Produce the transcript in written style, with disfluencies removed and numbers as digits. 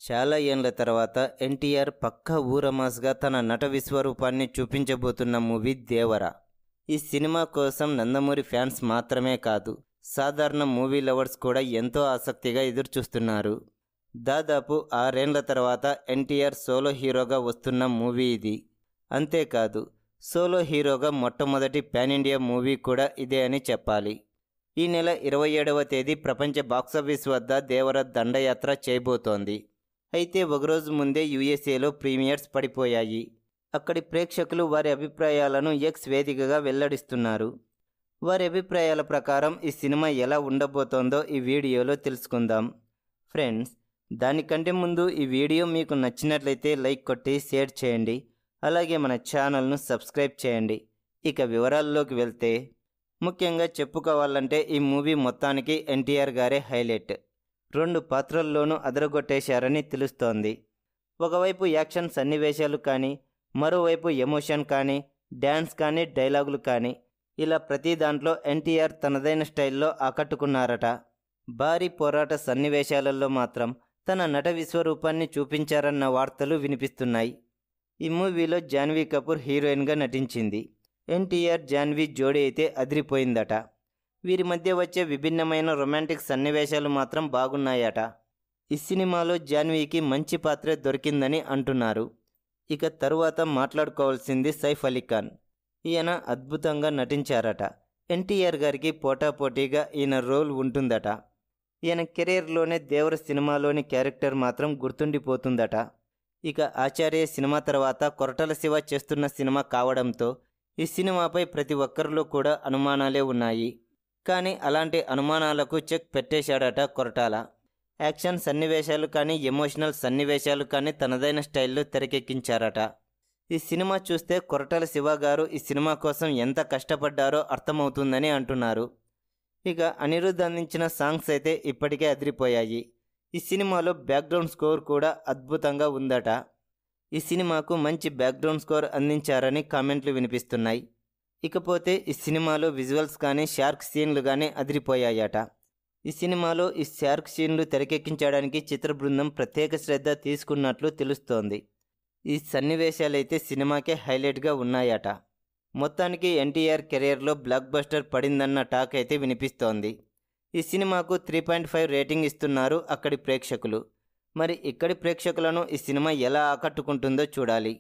చాలా ఏండ్ల తర్వాత ఎన్టీఆర్ పక్కా ఊరమాస్గా తన నట విశ్వరూపాన్ని చూపించబోతున్న మూవీ దేవర. ఈ సినిమా కోసం నందమూరి ఫ్యాన్స్ మాత్రమే కాదు, సాధారణ మూవీ లవర్స్ కూడా ఎంతో ఆసక్తిగా ఎదురుచూస్తున్నారు. దాదాపు 6 ఏండ్ల తర్వాత ఎన్టీఆర్ సోలో హీరోగా వస్తున్న మూవీ ఇది. అంతేకాదు, సోలో హీరోగా మొట్టమొదటి పాన్ ఇండియా మూవీ కూడా ఇదే అని చెప్పాలి. ఈ నెల 27వ తేదీ ప్రపంచ బాక్సాఫీస్ వద్ద దేవర దండయాత్ర చేయబోతోంది. అయితే ఒకరోజు ముందే యుఎస్ఏలో ప్రీమియర్స్ పడిపోయాయి. అక్కడి ప్రేక్షకులు వారి అభిప్రాయాలను ఎక్స్ వేదికగా వెల్లడిస్తున్నారు. వారి అభిప్రాయాల ప్రకారం ఈ సినిమా ఎలా ఉండబోతోందో ఈ వీడియోలో తెలుసుకుందాం. ఫ్రెండ్స్, దానికంటే ముందు ఈ వీడియో మీకు నచ్చినట్లయితే లైక్ కొట్టి షేర్ చేయండి. అలాగే మన ఛానల్ను సబ్స్క్రైబ్ చేయండి. ఇక వివరాల్లోకి వెళ్తే, ముఖ్యంగా చెప్పుకోవాలంటే ఈ మూవీ మొత్తానికి ఎన్టీఆర్ గారే హైలైట్. 2 పాత్రల్లోనూ అదరగొట్టేశారని తెలుస్తోంది. ఒకవైపు యాక్షన్ సన్నివేశాలు కానీ, మరోవైపు ఎమోషన్ కానీ, డ్యాన్స్ కానీ, డైలాగులు కానీ, ఇలా ప్రతి దాంట్లో ఎన్టీఆర్ తనదైన స్టైల్లో ఆకట్టుకున్నారట. భారీ పోరాట సన్నివేశాలలో మాత్రం తన నట విశ్వరూపాన్ని చూపించారన్న వార్తలు వినిపిస్తున్నాయి. ఈ మూవీలో జాన్వీ కపూర్ హీరోయిన్గా నటించింది. ఎన్టీఆర్ జాన్వీ జోడీ అయితే అదిరిపోయిందట. వీరి మధ్య వచ్చే విభిన్నమైన రొమాంటిక్ సన్నివేశాలు మాత్రం బాగున్నాయట. ఈ సినిమాలో జాన్వీకి మంచి పాత్రే దొరికిందని అంటున్నారు. ఇక తరువాత మాట్లాడుకోవాల్సింది సైఫ్ అలీ ఖాన్. ఈయన అద్భుతంగా నటించారట. ఎన్టీఆర్ గారికి పోటాపోటీగా ఈయన రోల్ ఉంటుందట. ఈయన కెరీర్లోనే దేవర సినిమాలోని క్యారెక్టర్ మాత్రం గుర్తుండిపోతుందట. ఇక ఆచార్య సినిమా తర్వాత కొరటాల శివ చేస్తున్న సినిమా కావడంతో ఈ సినిమాపై ప్రతి ఒక్కరిలో కూడా అనుమానాలే ఉన్నాయి. కానీ అలాంటి అనుమానాలకు చెక్ పెట్టేశాడట కొరటాల. యాక్షన్ సన్నివేశాలు కానీ, ఎమోషనల్ సన్నివేశాలు కానీ తనదైన స్టైల్లో తెరకెక్కించారట. ఈ సినిమా చూస్తే కొరటాల శివ గారు ఈ సినిమా కోసం ఎంత కష్టపడ్డారో అర్థమవుతుందని అంటున్నారు. ఇక అనిరుద్ధ్ అందించిన సాంగ్స్ అయితే ఇప్పటికే అదిరిపోయాయి. ఈ సినిమాలో బ్యాక్గ్రౌండ్ స్కోర్ కూడా అద్భుతంగా ఉందట. ఈ సినిమాకు మంచి బ్యాక్గ్రౌండ్ స్కోర్ అందించారని కామెంట్లు వినిపిస్తున్నాయి. ఇకపోతే ఈ సినిమాలో విజువల్స్ కానీ, షార్క్ సీన్లు కానీ అదిరిపోయాయట. ఈ సినిమాలో ఈ షార్క్ సీన్లు తెరకెక్కించడానికి చిత్ర బృందం ప్రత్యేక శ్రద్ధ తీసుకున్నట్లు తెలుస్తోంది. ఈ సన్నివేశాలైతే సినిమాకే హైలైట్గా ఉన్నాయట. మొత్తానికి ఎన్టీఆర్ కెరీర్లో బ్లాక్ బస్టర్ పడిందన్న టాక్ అయితే వినిపిస్తోంది. ఈ సినిమాకు 3.5 రేటింగ్ ఇస్తున్నారు అక్కడి ప్రేక్షకులు. మరి ఇక్కడి ప్రేక్షకులను ఈ సినిమా ఎలా ఆకట్టుకుంటుందో చూడాలి.